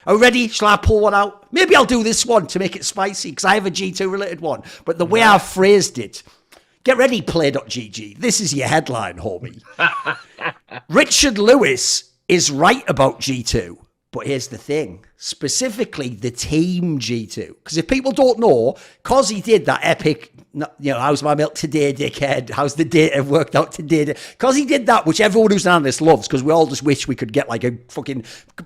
Are we ready? Shall I pull one out? Maybe I'll do this one to make it spicy because I have a G2 related one. But the way I've phrased it, get ready, play.gg. This is your headline, homie. Richard Lewis is right about G2. But here's the thing, specifically the team G2. Because if people don't know, because he did that epic, how's my milk today, dickhead? How's the data worked out today? Because he did that, which everyone who's an analyst loves, because we all just wish we could get like a fucking,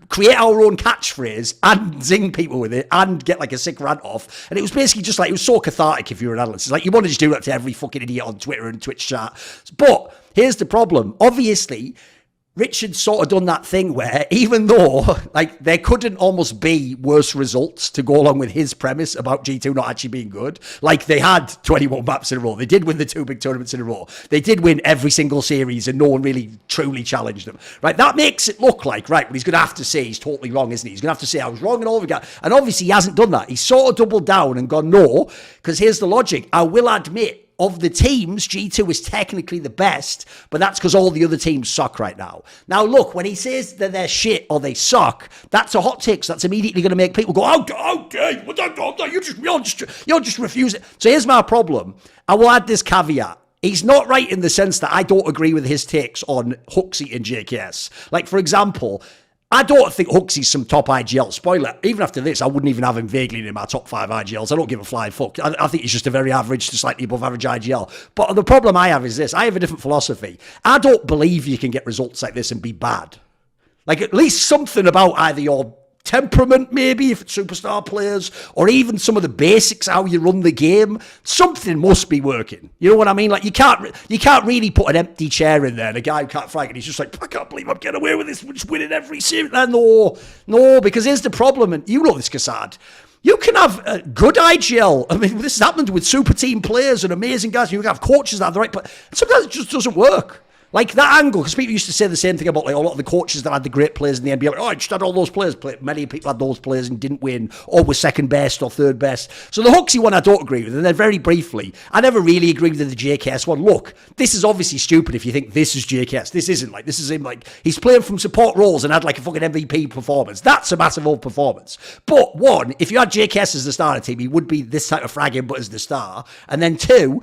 create our own catchphrase and zing people with it and get like a sick rant off. And it was basically just like, it was so cathartic if you're an analyst. It's like, you want to just do that to every fucking idiot on Twitter and Twitch chat. But here's the problem. Obviously, Richard's sort of done that thing where even though like there couldn't almost be worse results to go along with his premise about G2 not actually being good, like they had 21 maps in a row. They did win the 2 big tournaments in a row. They did win every single series and no one really truly challenged them. Right? That makes it look like, right, well, he's going to have to say he's totally wrong, isn't he? He's going to have to say I was wrong and all again. And obviously he hasn't done that. He's sort of doubled down and gone, no, because here's the logic. I will admit, of the teams, G2 is technically the best, but that's because all the other teams suck right now. Now, look, when he says that they're shit or they suck, that's a hot take. So that's immediately going to make people go, how dare you? You're just refusing. So here's my problem. I will add this caveat. He's not right in the sense that I don't agree with his takes on Huxley and JKS. Like, for example, I don't think Huxley's some top IGL. Spoiler, even after this, I wouldn't even have him vaguely in my top 5 IGLs. I don't give a flying fuck. I think he's just a very average to slightly above average IGL. But the problem I have is this. I have a different philosophy. I don't believe you can get results like this and be bad. Like, at least something about either your temperament, maybe, if it's superstar players, or even some of the basics, how you run the game. Something must be working. You know what I mean? Like, you can't really put an empty chair in there and a guy who can't frag and he's just like, I can't believe I'm getting away with this. We're just winning every series. No, because here's the problem, and you know this, Kassad. You can have a good IGL. I mean, this has happened with super team players and amazing guys. You can have coaches that have the right, but sometimes it just doesn't work. Like that angle, because people used to say the same thing about like a lot of the coaches that had the great players in the NBA. Like, I just had all those players. Many people had those players and didn't win, or were second best or third best. So the Huxley one I don't agree with. And then very briefly, I never really agreed with the JKS one. Look, this is obviously stupid if you think this is JKS. This isn't. Like, this is him, like, he's playing from support roles and had like a fucking MVP performance. That's a massive old performance. But one, if you had JKS as the starter team, he would be this type of fragging, but as the star. And then two,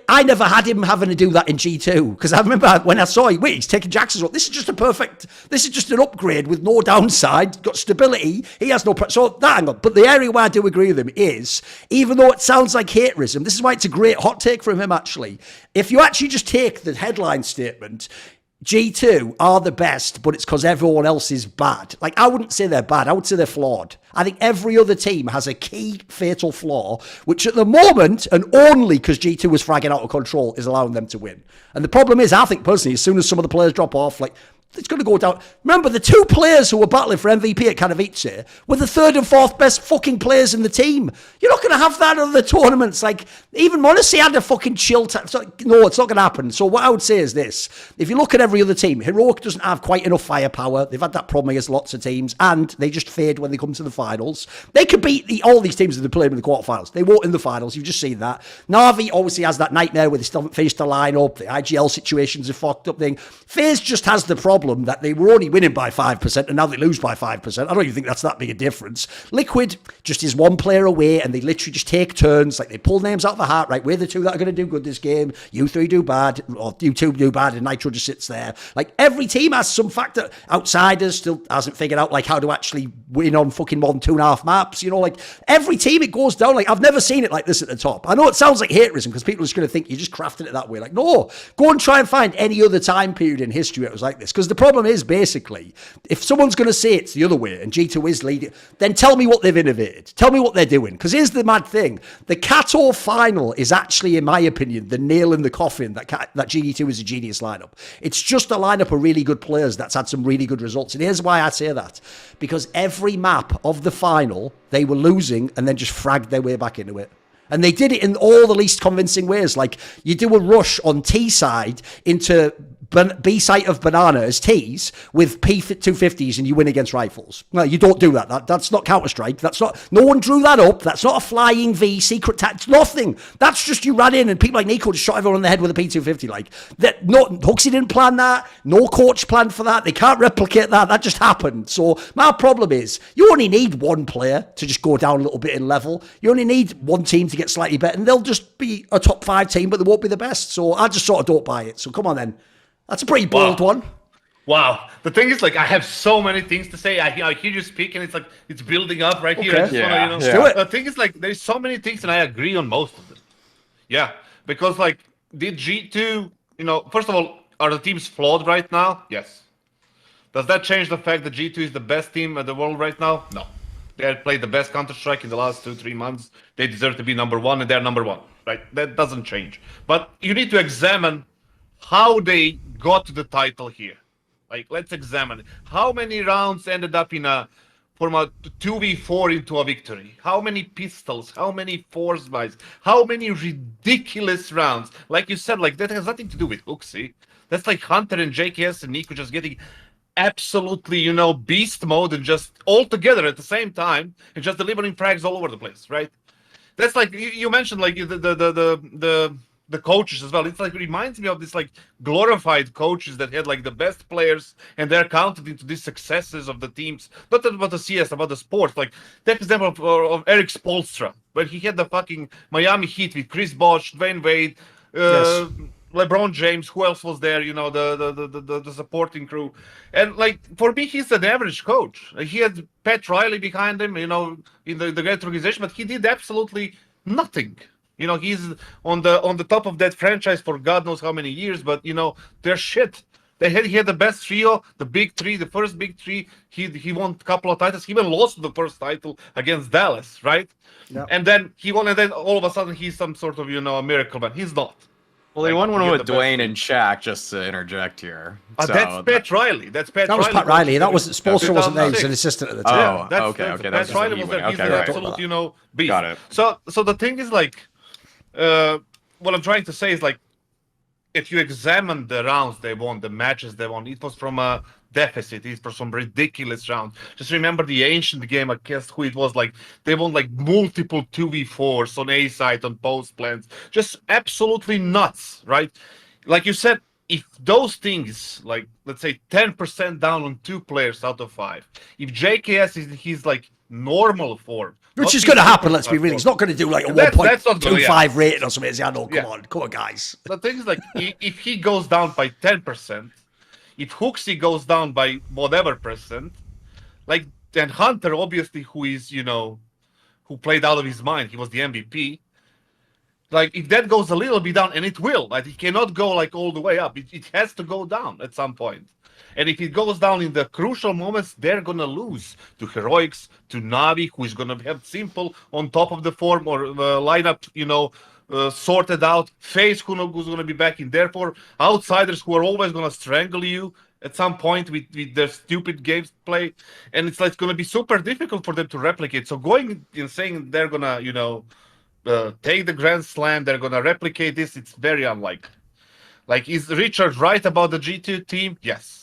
I never had him having to do that in G2 because I remember when I saw him, he's taking Jackson's role. This is just an upgrade with no downside, got stability. He has no, so that angle. But the area where I do agree with him is, even though it sounds like haterism, this is why it's a great hot take from him actually. If you actually just take the headline statement, G2 are the best, but it's because everyone else is bad. Like, I wouldn't say they're bad. I would say they're flawed. I think every other team has a key fatal flaw, which at the moment, and only because G2 was fragging out of control, is allowing them to win. And the problem is, I think personally, as soon as some of the players drop off, like, it's going to go down. Remember, the 2 players who were battling for MVP at Katowice were the 3rd and 4th best fucking players in the team. You're not going to have that in other tournaments. Like, even Monacy had a fucking chill time. No, it's not going to happen. So what I would say is this. If you look at every other team, Heroic doesn't have quite enough firepower. They've had that problem against lots of teams, and they just fade when they come to the finals. They could beat all these teams that they played in the quarterfinals. They won't in the finals. You've just seen that. Na'Vi obviously has that nightmare where they still haven't finished the lineup. The IGL situation's a fucked up thing. FaZe just has the problem that they were only winning by 5% and now they lose by 5%. I don't even think that's that big a difference. Liquid just is one player away and they literally just take turns. Like, they pull names out of the hat, right? We're the 2 that are going to do good this game. You 3 do bad, or you 2 do bad, and Nitro just sits there. Like, every team has some factor. Outsiders still hasn't figured out like how to actually win on fucking more than 2.5 maps. You know, like, every team it goes down. Like, I've never seen it like this at the top. I know it sounds like haterism because people are just going to think you're just crafting it that way. Like, no, go and try and find any other time period in history where it was like this. Because the problem is, basically, if someone's going to say it's the other way and G2 is leading, then tell me what they've innovated. Tell me what they're doing. Because here's the mad thing. The Kato final is actually, in my opinion, the nail in the coffin that GD2 is a genius lineup. It's just a lineup of really good players that's had some really good results. And here's why I say that. Because every map of the final, they were losing and then just fragged their way back into it. And they did it in all the least convincing ways. Like, you do a rush on T side into B site of banana as teas with P250s and you win against rifles. No, you don't do that. That's not Counter-Strike. That's not. No one drew that up. That's not a flying V secret tactics. Nothing. That's just you ran in and people like Nico just shot everyone on the head with a P250. Like that. No, Huxley didn't plan that. No coach planned for that. They can't replicate that. That just happened. So my problem is you only need one player to just go down a little bit in level. You only need one team to get slightly better, and they'll just be a top 5 team, but they won't be the best. So I just sort of don't buy it. So come on then. That's a pretty bold one. Wow. The thing is, like, I have so many things to say. I hear you speak, and it's like it's building up right here. I just wanna, do it. The thing is, like, there's so many things, and I agree on most of them. Yeah, because like, did G2, first of all, are the teams flawed right now? Yes. Does that change the fact that G2 is the best team in the world right now? No. They have played the best Counter-Strike in the last 2-3 months. They deserve to be number 1, and they're number 1. Right? That doesn't change. But you need to examine how they got to the title here. Like, let's examine it. How many rounds ended up from a 2v4 into a victory? How many pistols? How many force buys? How many ridiculous rounds? Like you said, like, that has nothing to do with Huxley. That's like Hunter and JKS and Nico just getting absolutely, beast mode and just all together at the same time and just delivering frags all over the place, right? That's like you mentioned, like the coaches as well. It's like, it reminds me of this like glorified coaches that had like the best players and they're counted into these successes of the teams, not about the CS, about the sports. Like that example of Eric Spoelstra, where he had the fucking Miami Heat with Chris Bosh, Dwayne Wade, LeBron James, who else was there? The supporting crew, and like for me, he's an average coach. He had Pat Riley behind him, in the great organization, but he did absolutely nothing. He's on the top of that franchise for God knows how many years, but they're shit. He had the best trio, the big three, the first big three. He won a couple of titles. He even lost the first title against Dallas, right? Yep. And then he won, and then all of a sudden he's some sort of a miracle man. He's not. Well, they won one with Dwayne and Shaq, just to interject here. That's Pat Riley. That was Pat Riley. That was Spoelstra wasn't there. He was an assistant at the time. Oh, okay. Pat Riley was there. He's an absolute, beast. Got it. So the thing is, like, what I'm trying to say is, like, if you examine the rounds they won, the matches they won, it was from a deficit. It was some ridiculous rounds. Just remember the ancient game against who it was. Like they won like multiple 2v4s on A side, on post plans. Just absolutely nuts, right? Like you said, if those things, like let's say 10% down on 2 players out of 5, if JKS is his like normal form, which is going to happen, let's be real. He's not going to do like a 1.25 rating or something. Come on, guys. The thing is, like, if he goes down by 10%, if Huxley goes down by whatever percent, like, then Hunter, obviously, who is, who played out of his mind, he was the MVP. Like, if that goes a little bit down, and it will, like, it cannot go, like, all the way up. It has to go down at some point. And if it goes down in the crucial moments, they're going to lose to Heroics, to Navi, who is going to have Simple on top of the form or lineup, sorted out. FaZe, who's going to be back in there for outsiders who are always going to strangle you at some point with their stupid games play. And it's like going to be super difficult for them to replicate. So going and saying they're going to, take the Grand Slam, they're going to replicate this, it's very unlikely. Like, is Richard right about the G2 team? Yes.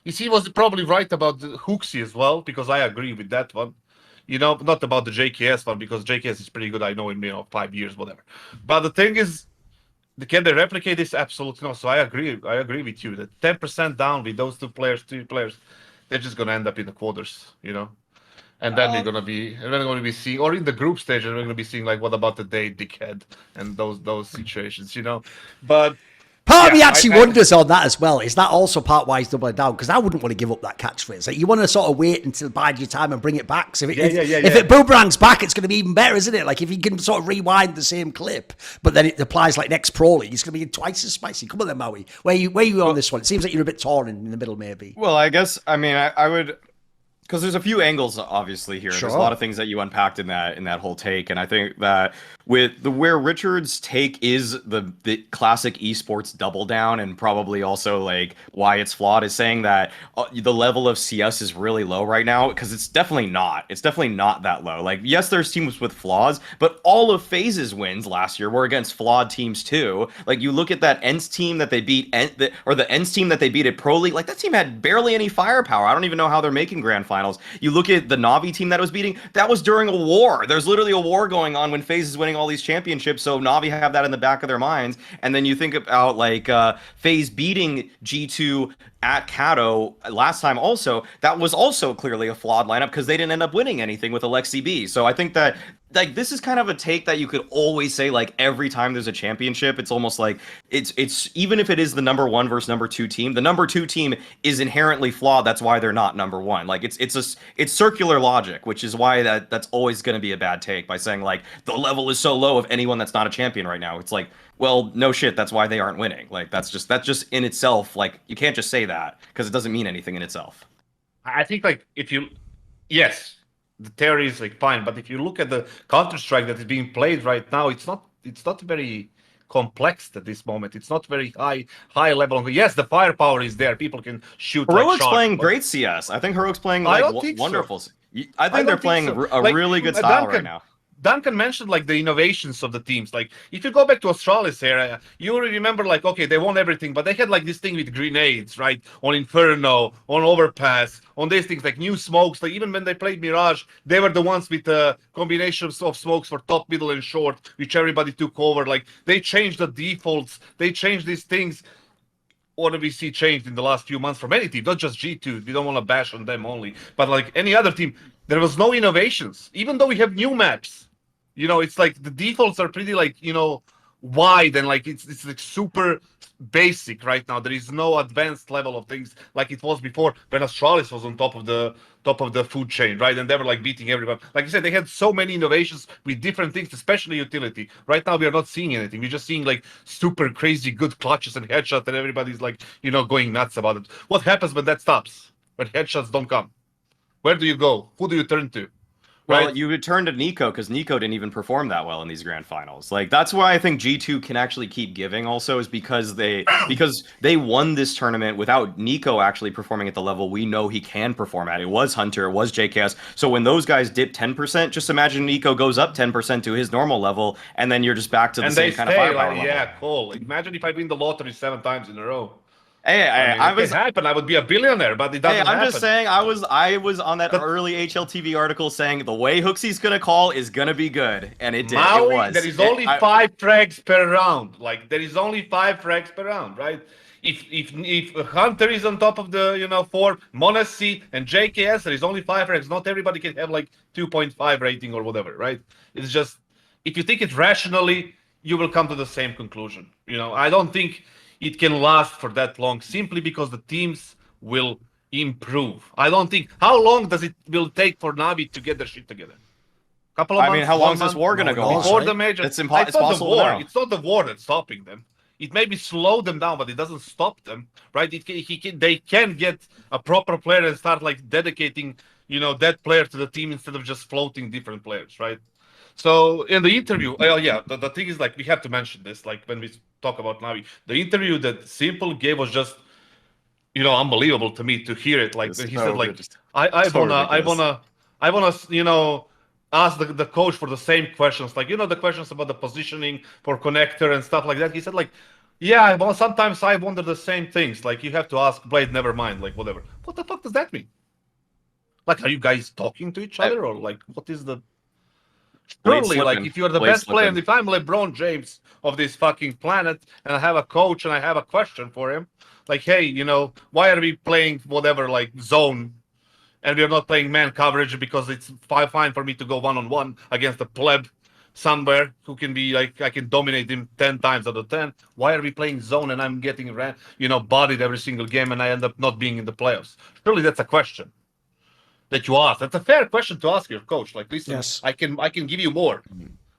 He was probably right about the Huxley as well, because I agree with that one. Not about the JKS one, because JKS is pretty good. I know him, 5 years, whatever. But the thing is, can they replicate this? Absolutely no. So I agree with you that 10% down with those two players, they're just going to end up in the quarters, And then they're going to be seeing, or in the group stage, they're going to be seeing, like, what about the day, dickhead, and those situations, But part of me actually wonders on that as well. Is that also part why he's doubling down? Because I wouldn't want to give up that catchphrase. Like, you want to sort of wait until bide your time and bring it back. So if it boomerangs back, it's going to be even better, isn't it? Like, if you can sort of rewind the same clip, but then it applies like next Pro League, it's going to be twice as spicy. Come on then, Maui. Where you on this one? It seems like you're a bit torn in the middle, maybe. Well, I guess, I mean, I would... Because there's a few angles, obviously, here. Sure. There's a lot of things that you unpacked in that whole take, and I think that with where Richard's take is the classic esports double down, and probably also like why it's flawed, is saying that the level of CS is really low right now, because it's definitely not. It's definitely not that low. Like, yes, there's teams with flaws, but all of FaZe's wins last year were against flawed teams too. Like, you look at that ENCE team that they beat, or the ENCE team that they beat at Pro League. Like, that team had barely any firepower. I don't even know how they're making grand finals. You look at the Navi team that was beating, that was during a war. There's literally a war going on when FaZe is winning all these championships, so Navi have that in the back of their minds. And then you think about like FaZe beating G2 at Kato last time also, that was also clearly a flawed lineup because they didn't end up winning anything with Alexi B. So I think that like this is kind of a take that you could always say like every time there's a championship. It's almost like it's even if it is the number 1 versus number 2 team, the number 2 team is inherently flawed. That's why they're not number 1. Like it's circular logic, which is why that's always going to be a bad take by saying like the level is so low of anyone that's not a champion right now. It's like, well, no shit, that's why they aren't winning. Like that's just in itself, like you can't just say that because it doesn't mean anything in itself. I think like yes, the theory is like fine, but if you look at the Counter-Strike that is being played right now, it's not very complex at this moment. It's not very high level. Yes, the firepower is there. People can shoot. Heroic's like playing great CS. I think Heroic's playing like wonderful. So. I think they're playing a really good style right now. Duncan mentioned like the innovations of the teams. Like if you go back to Australis era, you remember like, okay, they won everything, but they had like this thing with grenades, right? On Inferno, on Overpass, on these things like new smokes. Like even when they played Mirage, they were the ones with the combinations of smokes for top, middle, and short, which everybody took over. Like they changed the defaults, they changed these things. What do we see changed in the last few months from any team, not just G2. We don't want to bash on them only, but like any other team, there was no innovations, even though we have new maps. You know, it's like the defaults are pretty like, you know, wide and like it's like super basic right now. There is no advanced level of things like it was before when Astralis was on top of the food chain, right? And they were like beating everyone. Like you said, they had so many innovations with different things, especially utility. Right now we are not seeing anything. We're just seeing like super crazy good clutches and headshots, and everybody's like, you know, going nuts about it. What happens when that stops? When headshots don't come? Where do you go? Who do you turn to? Well, right? you would turn to Nico because Nico didn't even perform that well in these grand finals. Like that's why I think G2 can actually keep giving. Also, is because they won this tournament without Nico actually performing at the level we know he can perform at. It was Hunter, it was JKS. So when those guys dip 10%, just imagine Nico goes up 10% to his normal level, and then you're just back to the same kind of firepower level. Yeah, cool. Imagine if I win the lottery 7 times in a row. Hey, I was happen. I would be a billionaire, but it doesn't happen. I'm just saying. I was on that early HLTV article saying the way Hooksy's gonna call is gonna be good, and it did. Maui, it was. There is only 5 frags per round. Like there is only 5 frags per round, right? If Hunter is on top of the 4, Monassi and JKS, there is only 5 frags. Not everybody can have like 2.5 rating or whatever, right? It's just if you think it rationally, you will come to the same conclusion. I don't think it can last for that long simply because the teams will improve. I don't think. How long does it will take for Navi to get their shit together? Couple of months. I mean, how long is this war going to go on? Before the major. It's possible now. It's not the war that's stopping them. It maybe slow them down, but it doesn't stop them, right? They can get a proper player and start like dedicating, that player to the team instead of just floating different players, right? So in the interview, the thing is like we have to mention this, like when we talk about Navi, the interview that Simple gave was just, unbelievable to me to hear it. Like he said, like I wanna, ask the coach for the same questions, like the questions about the positioning for connector and stuff like that. He said like, yeah, well, sometimes I wonder the same things. Like you have to ask Blade, never mind, like whatever. What the fuck does that mean? Like, are you guys talking to each other or like what is the? Surely, like if you're the best player, and if I'm LeBron James of this fucking planet, and I have a coach and I have a question for him, like, hey, why are we playing whatever like zone, and we're not playing man coverage because it's fine for me to go 1-on-1 against a pleb somewhere who can be like I can dominate him 10 times out of 10. Why are we playing zone and I'm getting bodied every single game and I end up not being in the playoffs? Surely that's a question that you ask. That's a fair question to ask your coach. Like, listen, yes. I can give you more.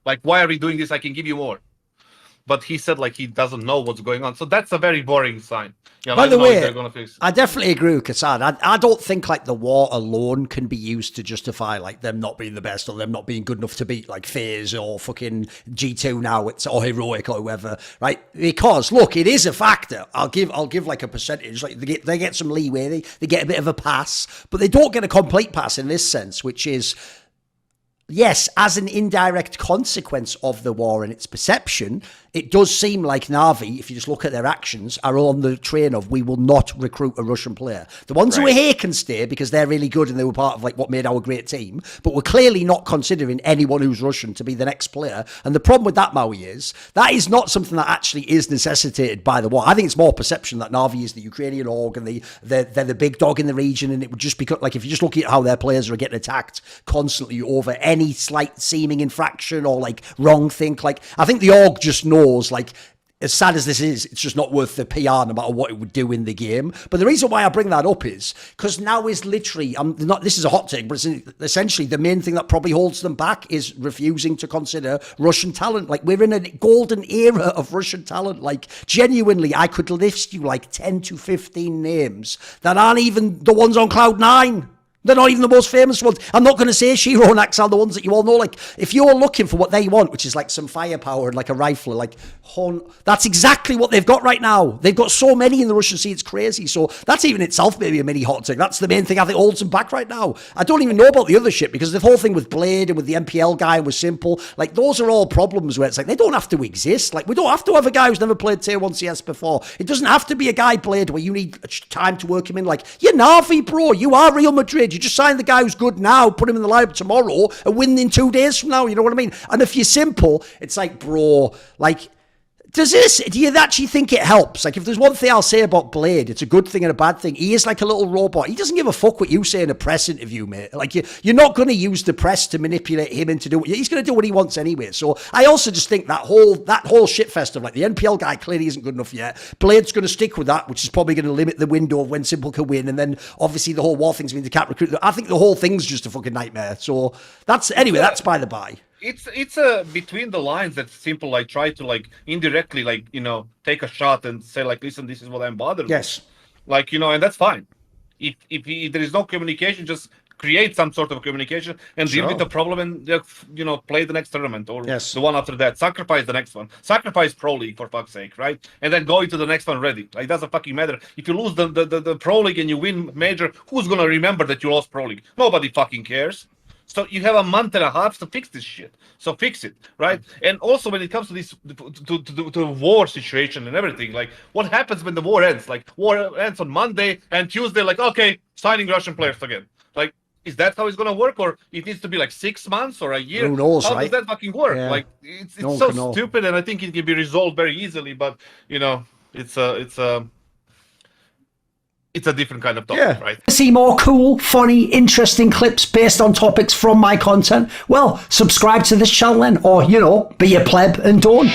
Like, why are we doing this? I can give you more. but he said like he doesn't know what's going on. So that's a very boring sign. Yeah, By I the don't know if way, they're gonna fix it. I definitely agree with Kassan. I don't think like the war alone can be used to justify like them not being the best or them not being good enough to beat like FaZe or fucking G2 now, or Heroic or whoever, right? Because look, it is a factor. I'll give like a percentage. Like they get some leeway, they get a bit of a pass, but they don't get a complete pass in this sense, which is, yes, as an indirect consequence of the war and its perception, it does seem like Na'Vi, if you just look at their actions, are on the train of we will not recruit a Russian player. The ones who are here can stay because they're really good and they were part of like what made our great team, but we're clearly not considering anyone who's Russian to be the next player. And the problem with that, Maui, is that is not something that actually is necessitated by the war. I think it's more perception that Na'Vi is the Ukrainian org and they're the big dog in the region, and it would just be like if you just look at how their players are getting attacked constantly over any slight seeming infraction or like wrong thing. Like I think the org just knows, like, as sad as this is, it's just not worth the PR no matter what it would do in the game. But the reason why I bring that up is because now is literally, this is a hot take, but it's essentially the main thing that probably holds them back is refusing to consider Russian talent. Like, we're in a golden era of Russian talent. Like, genuinely, I could list you like 10 to 15 names that aren't even the ones on Cloud9. They're not even the most famous ones. I'm not going to say Shiro and Axel, the ones that you all know. Like, if you're looking for what they want, which is like some firepower and like a rifle, like that's exactly what they've got right now. They've got so many in the Russian sea, it's crazy. So that's even itself maybe a mini hot take. That's the main thing I think holds them back right now. I don't even know about the other shit because the whole thing with Blade and with the MPL guy and with Simple, like those are all problems where it's like they don't have to exist. Like, we don't have to have a guy who's never played Tier 1 CS before. It doesn't have to be a guy Blade where you need time to work him in. Like, you're Na'Vi, bro. You are Real Madrid. You just signed the guy who's good now, put him in the lineup tomorrow, and win in 2 days from now. You know what I mean? And if you're Simple, it's like, bro, like, do you actually think it helps? Like, if there's one thing I'll say about Blade, it's a good thing and a bad thing. He is like a little robot. He doesn't give a fuck what you say in a press interview, mate. Like, you're not going to use the press to manipulate him into doing. He's going to do what he wants anyway. So I also just think that whole shitfest of like the NPL guy clearly isn't good enough yet. Blade's going to stick with that, which is probably going to limit the window of when Simple can win. And then obviously the whole war thing's means they can't recruit. I think the whole thing's just a fucking nightmare. So that's by the by. It's between the lines that Simple like try to like indirectly like, you know, take a shot and say like, listen, this is what I'm bothered with. Like, you know, and that's fine. If there is no communication, just create some sort of communication and deal with the problem and, you know, play the next tournament or the one after that. Sacrifice the next one. Sacrifice Pro League, for fuck's sake, right? And then go into the next one ready. Like, doesn't fucking matter. If you lose the Pro League and you win Major, who's going to remember that you lost Pro League? Nobody fucking cares. So you have a month and a half to fix this shit. So fix it, right? And also when it comes to this, to war situation and everything, like what happens when the war ends? Like war ends on Monday and Tuesday, like, okay, signing Russian players again. Like, is that how it's going to work? Or it needs to be like 6 months or a year? Who knows, how right? does that fucking work? Yeah. Like, it's so stupid, and I think it can be resolved very easily, but, you know, it's a different kind of topic, right? See more cool, funny, interesting clips based on topics from my content? Well, subscribe to this channel then, or, you know, be a pleb and don't.